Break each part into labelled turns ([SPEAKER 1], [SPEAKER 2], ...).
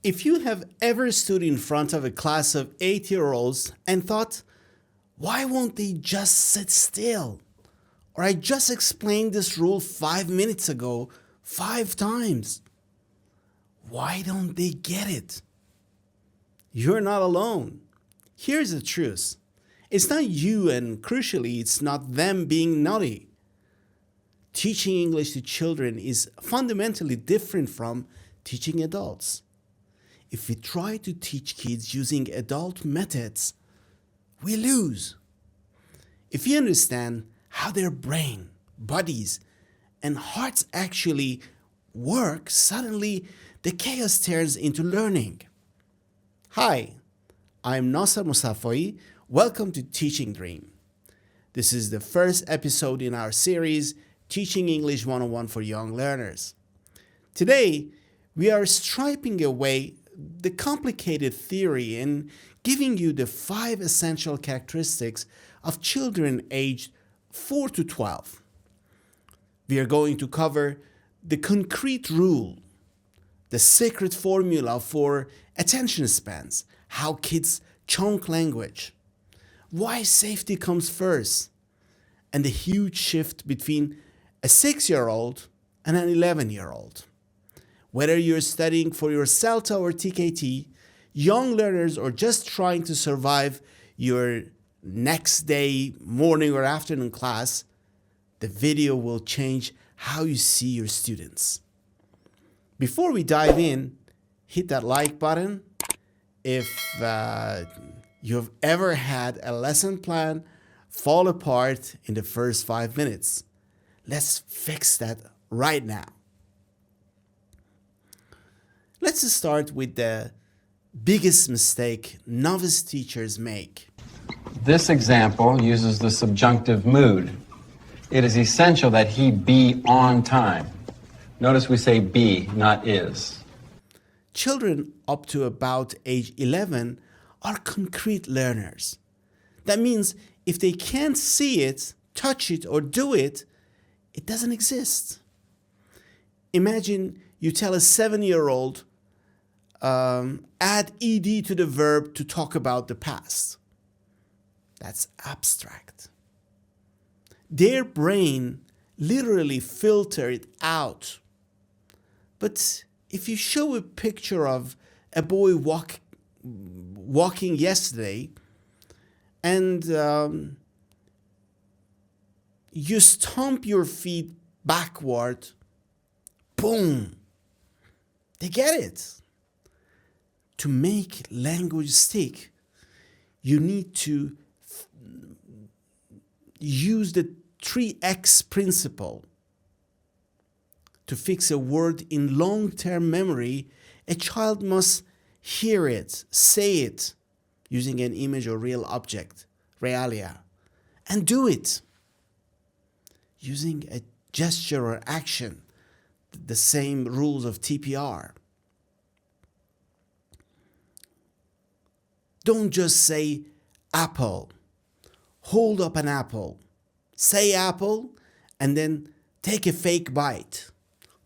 [SPEAKER 1] If you have ever stood in front of a class of 8-year-olds and thought, why won't they just sit still? Or I just explained this rule 5 minutes ago, 5 times. Why don't they get it? You're not alone. Here's the truth. It's not you, and crucially, it's not them being naughty. Teaching English to children is fundamentally different from teaching adults. If we try to teach kids using adult methods, we lose. If you understand how their brain, bodies, and hearts actually work, suddenly the chaos turns into learning. Hi, I'm Nasser Musafoi. Welcome to Teaching Dream. This is the first episode in our series, Teaching English 101 for Young Learners. Today, we are stripping away the complicated theory and giving you the 5 essential characteristics of children aged 4 to 12. We are going to cover the concrete rule, the secret formula for attention spans, how kids chunk language, why safety comes first, and the huge shift between a 6-year-old and an 11-year-old. Whether you're studying for your CELTA or TKT, young learners, or just trying to survive your next day, morning, or afternoon class, the video will change how you see your students. Before we dive in, hit that like button. If you've ever had a lesson plan fall apart in the first 5 minutes, let's fix that right now. Let's start with the biggest mistake novice teachers make.
[SPEAKER 2] This example uses the subjunctive mood. It is essential that he be on time. Notice we say be, not is.
[SPEAKER 1] Children up to about age 11 are concrete learners. That means if they can't see it, touch it, or do it, it doesn't exist. Imagine you tell a 7-year-old, add ed to the verb to talk about the past. That's abstract. Their brain literally filtered it out. But if you show a picture of a boy walking yesterday and you stomp your feet backward, boom, they get it. To make language stick, you need to use the 3x principle. To fix a word in long-term memory, a child must hear it, say it, using an image or real object, realia, and do it using a gesture or action, the same rules of TPR. Don't just say apple. Hold up an apple. Say apple and then take a fake bite.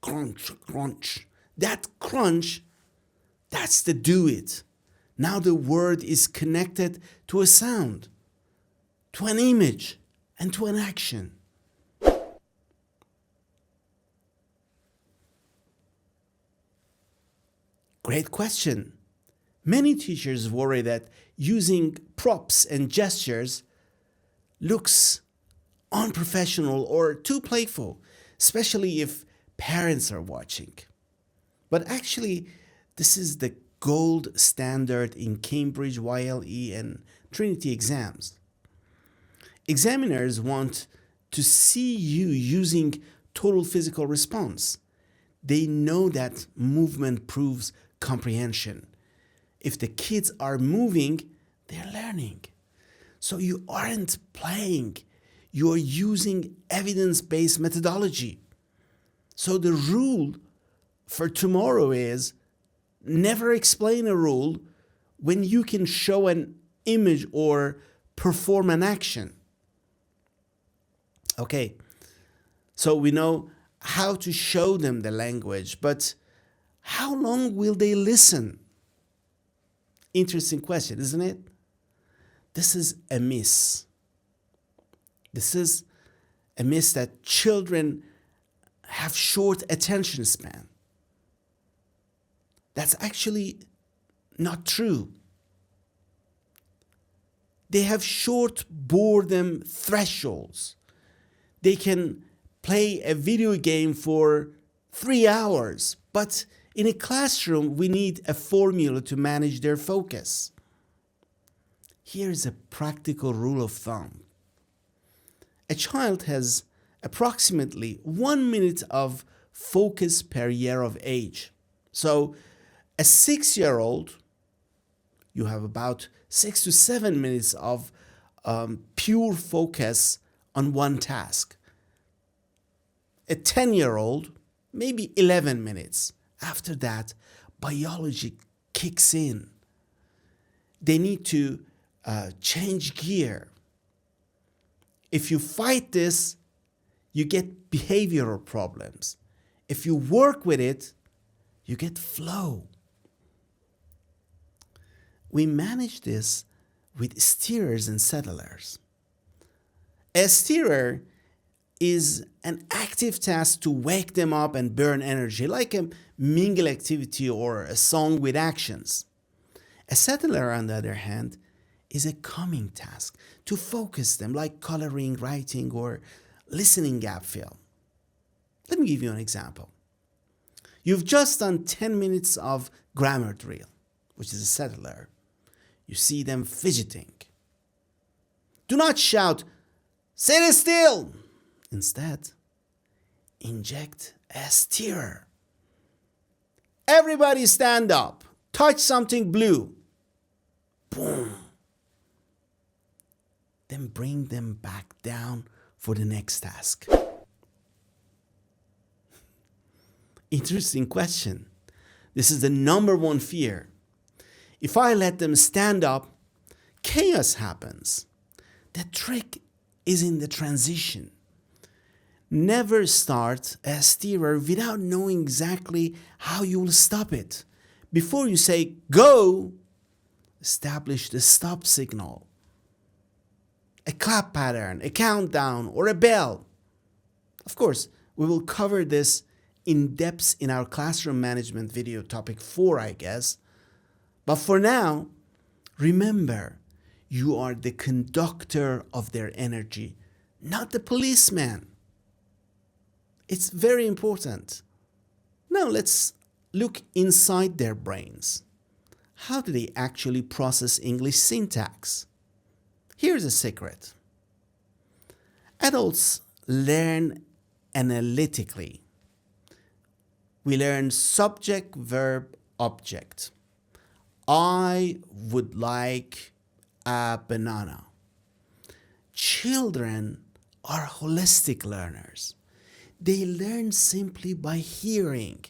[SPEAKER 1] Crunch, crunch. That crunch, that's the do it. Now the word is connected to a sound, to an image, and to an action. Great question. Many teachers worry that using props and gestures looks unprofessional or too playful, especially if parents are watching. But actually, this is the gold standard in Cambridge, YLE, and Trinity exams. Examiners want to see you using total physical response. They know that movement proves comprehension. If the kids are moving, they're learning. So you aren't playing, you're using evidence-based methodology. So the rule for tomorrow is never explain a rule when you can show an image or perform an action. Okay, so we know how to show them the language, but how long will they listen? Interesting question, isn't it? This is a miss. This is a miss that children have short attention span. That's actually not true. They have short boredom thresholds. They can play a video game for 3 hours, but in a classroom, we need a formula to manage their focus. Here's a practical rule of thumb. A child has approximately 1 minute of focus per year of age. So a 6-year-old, you have about 6 to 7 minutes of pure focus on one task. A 10-year-old, maybe 11 minutes. After that, biology kicks in. They need to change gear. If you fight this, you get behavioral problems. If you work with it, you get flow. We manage this with steerers and settlers. A steerer is an active task to wake them up and burn energy, like a mingle activity or a song with actions. A settler, on the other hand, is a calming task to focus them, like coloring, writing, or listening gap fill. Let me give you an example. You've just done 10 minutes of grammar drill, which is a settler. You see them fidgeting. Do not shout, "Sit still!" Instead, inject a steerer. Everybody stand up. Touch something blue. Boom. Then bring them back down for the next task. Interesting question. This is the number one fear. If I let them stand up, chaos happens. The trick is in the transition. Never start a steerer without knowing exactly how you will stop it. Before you say go, establish the stop signal. A clap pattern, a countdown, or a bell. Of course, we will cover this in depth in our classroom management video, topic 4, I guess. But for now, remember, you are the conductor of their energy, not the policeman. It's very important. Now let's look inside their brains. How do they actually process English syntax? Here's a secret. Adults learn analytically. We learn subject, verb, object. I would like a banana. Children are holistic learners. They learn simply by hearing.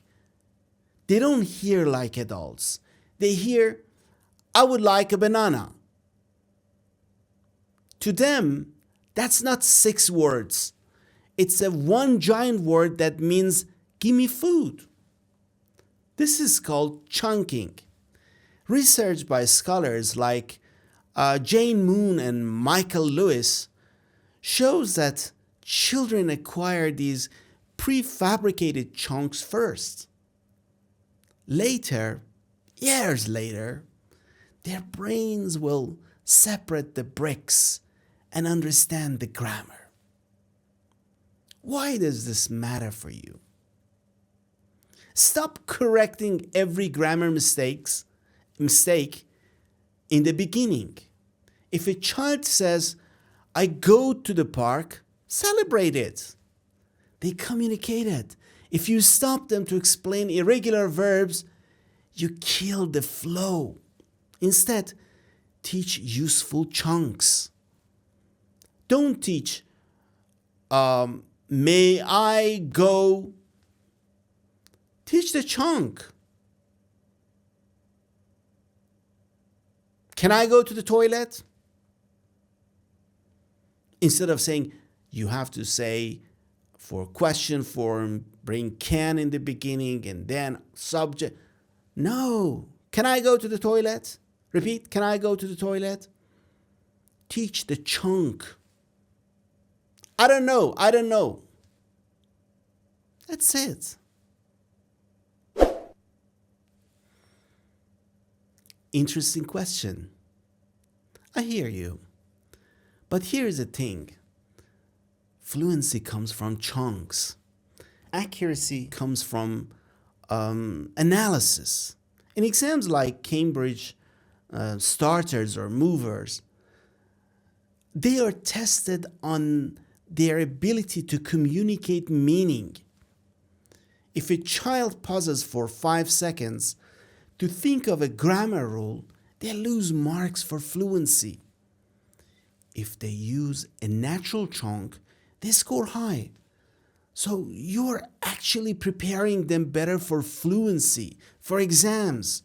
[SPEAKER 1] They don't hear like adults. They hear, I would like a banana. To them, that's not 6 words. It's a one giant word that means, give me food. This is called chunking. Research by scholars like Jane Moon and Michael Lewis shows that children acquire these prefabricated chunks first. Later, years later, their brains will separate the bricks and understand the grammar. Why does this matter for you? Stop correcting every grammar mistake in the beginning. If a child says, I go to the park, celebrate it. They communicated. If you stop them to explain irregular verbs, you kill the flow. Instead, teach useful chunks. Don't teach, may I go? Teach the chunk. Can I go to the toilet? Instead of saying, you have to say, for question form, bring can in the beginning and then subject. No. Can I go to the toilet? Repeat, can I go to the toilet? Teach the chunk. I don't know. That's it. Interesting question. I hear you. But here's the thing. Fluency comes from chunks. Accuracy comes from analysis. In exams like Cambridge starters or movers, they are tested on their ability to communicate meaning. If a child pauses for 5 seconds to think of a grammar rule, they lose marks for fluency. If they use a natural chunk, they score high. So you're actually preparing them better for fluency, for exams,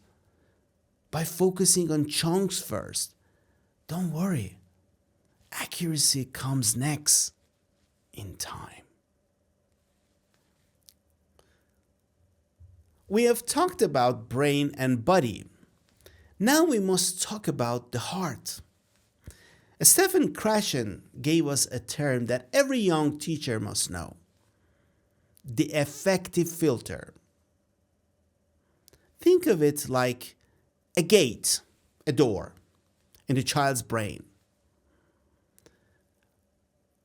[SPEAKER 1] by focusing on chunks first. Don't worry. Accuracy comes next in time. We have talked about brain and body. Now we must talk about the heart. Stephen Krashen gave us a term that every young teacher must know: the affective filter. Think of it like a gate, a door in a child's brain.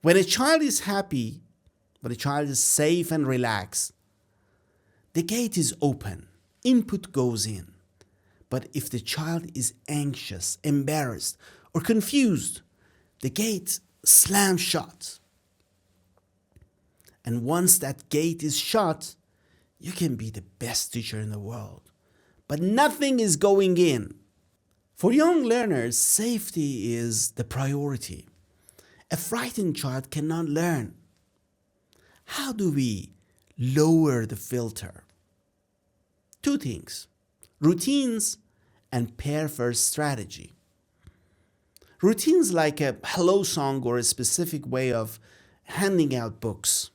[SPEAKER 1] When a child is happy, when a child is safe and relaxed, the gate is open, input goes in. But if the child is anxious, embarrassed, or confused, the gate slams shut. And once that gate is shut, you can be the best teacher in the world, but nothing is going in. For young learners, safety is the priority. A frightened child cannot learn. How do we lower the filter? 2 things: routines and pair-first strategy. Routines like a hello song or a specific way of handing out books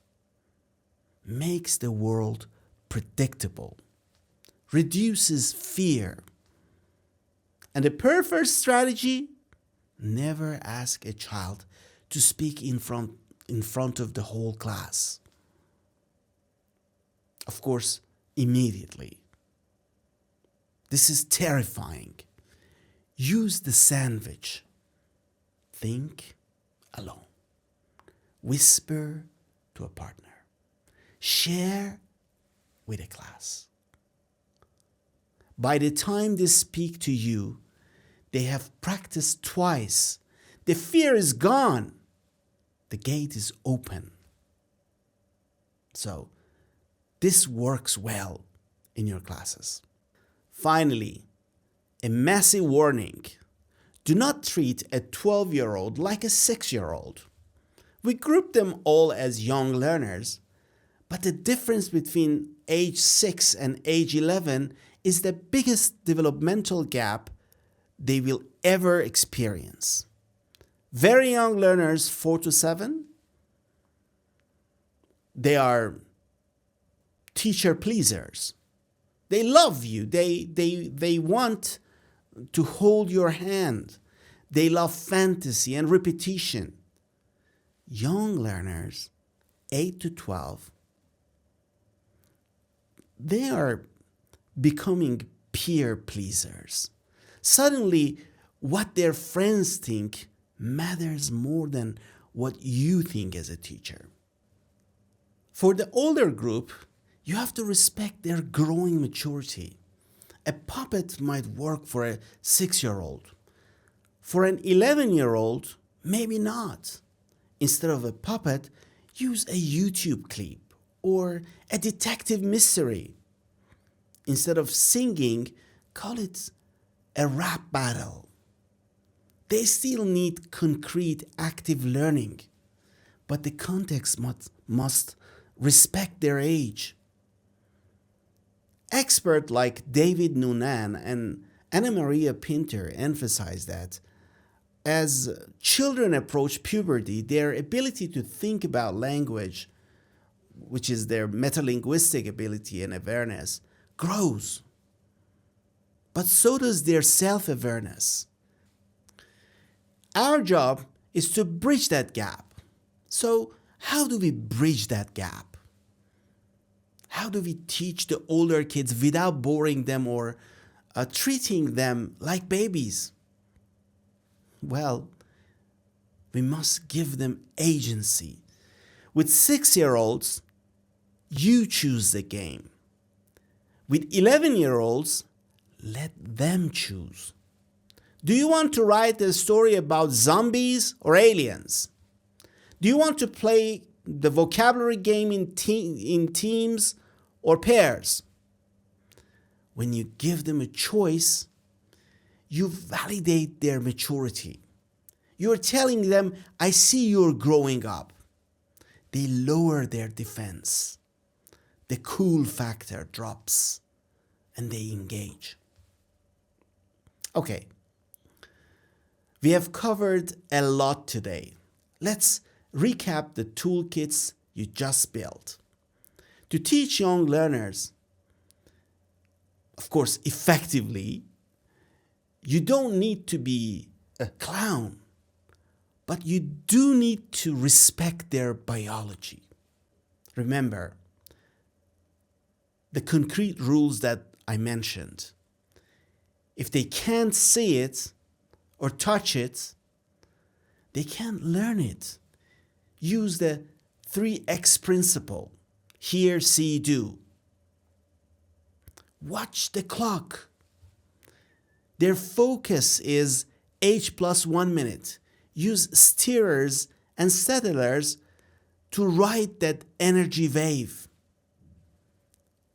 [SPEAKER 1] makes the world predictable, reduces fear. And the pair-first strategy: never ask a child to speak in front of the whole class. Of course, immediately. This is terrifying. Use the sandwich. Think alone. Whisper to a partner. Share with a class. By the time they speak to you, they have practiced twice. The fear is gone. The gate is open. So, this works well in your classes. Finally, a massive warning. Do not treat a 12-year-old like a 6-year-old. We group them all as young learners, but the difference between age 6 and age 11 is the biggest developmental gap they will ever experience. Very young learners, 4 to 7, they are teacher pleasers. They love you. They want to hold your hand. They love fantasy and repetition. Young learners, 8 to 12, they are becoming peer pleasers. Suddenly, what their friends think matters more than what you think as a teacher. For the older group, you have to respect their growing maturity. A puppet might work for a 6-year-old. For an 11-year-old, maybe not. Instead of a puppet, use a YouTube clip or a detective mystery. Instead of singing, call it a rap battle. They still need concrete active learning, but the context must respect their age. Experts like David Noonan and Anna Maria Pinter emphasize that as children approach puberty, their ability to think about language which is their metalinguistic ability and awareness, grows. But so does their self-awareness. Our job is to bridge that gap. So how do we bridge that gap? How do we teach the older kids without boring them or treating them like babies? Well, we must give them agency. With 6-year-olds, you choose the game. With 11-year-olds, let them choose. Do you want to write a story about zombies or aliens? Do you want to play the vocabulary game in teams or pairs? When you give them a choice, you validate their maturity. You're telling them, I see you're growing up. They lower their defense. The cool factor drops and they engage. Okay. We have covered a lot today. Let's recap the toolkits you just built. To teach young learners, of course, effectively, you don't need to be a clown, but you do need to respect their biology. Remember the concrete rules that I mentioned. If they can't see it or touch it, they can't learn it. Use the 3X principle. Hear, see, do. Watch the clock. Their focus is H plus 1 minute. Use steerers and settlers to ride that energy wave.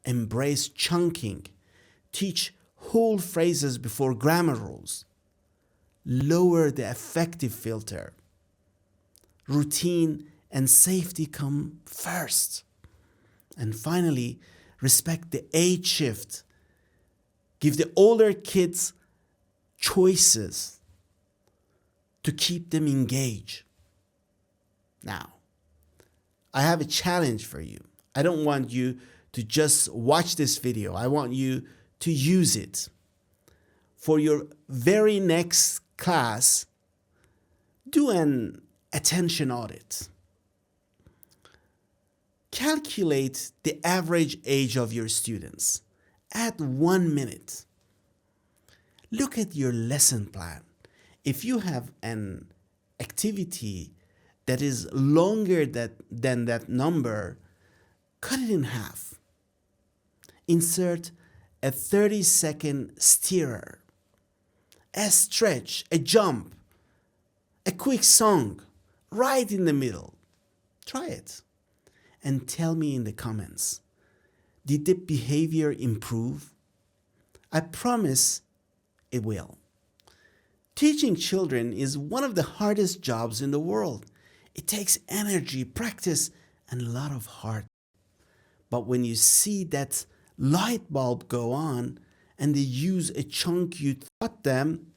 [SPEAKER 1] Embrace chunking. Teach whole phrases before grammar rules. Lower the affective filter. Routine and safety come first. And finally, respect the age shift. Give the older kids choices to keep them engaged. Now, I have a challenge for you. I don't want you to just watch this video. I want you to use it. For your very next class, do an attention audit. Calculate the average age of your students. Add 1 minute. Look at your lesson plan. If you have an activity that is longer than that number, cut it in half. Insert a 30-second steerer, a stretch, a jump, a quick song, right in the middle. Try it and tell me in the comments, did the behavior improve? I promise it will. Teaching children is one of the hardest jobs in the world. It takes energy, practice, and a lot of heart. But when you see that light bulb go on and they use a chunk you taught them,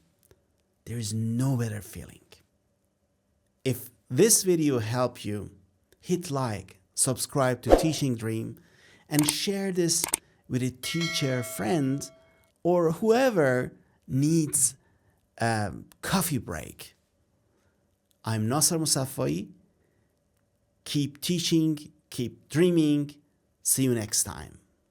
[SPEAKER 1] there is no better feeling. If this video helped you, hit like, subscribe to Teaching Dream, and share this with a teacher, friend, or whoever needs a coffee break. I'm Nasser Musafai. Keep teaching, keep dreaming. See you next time.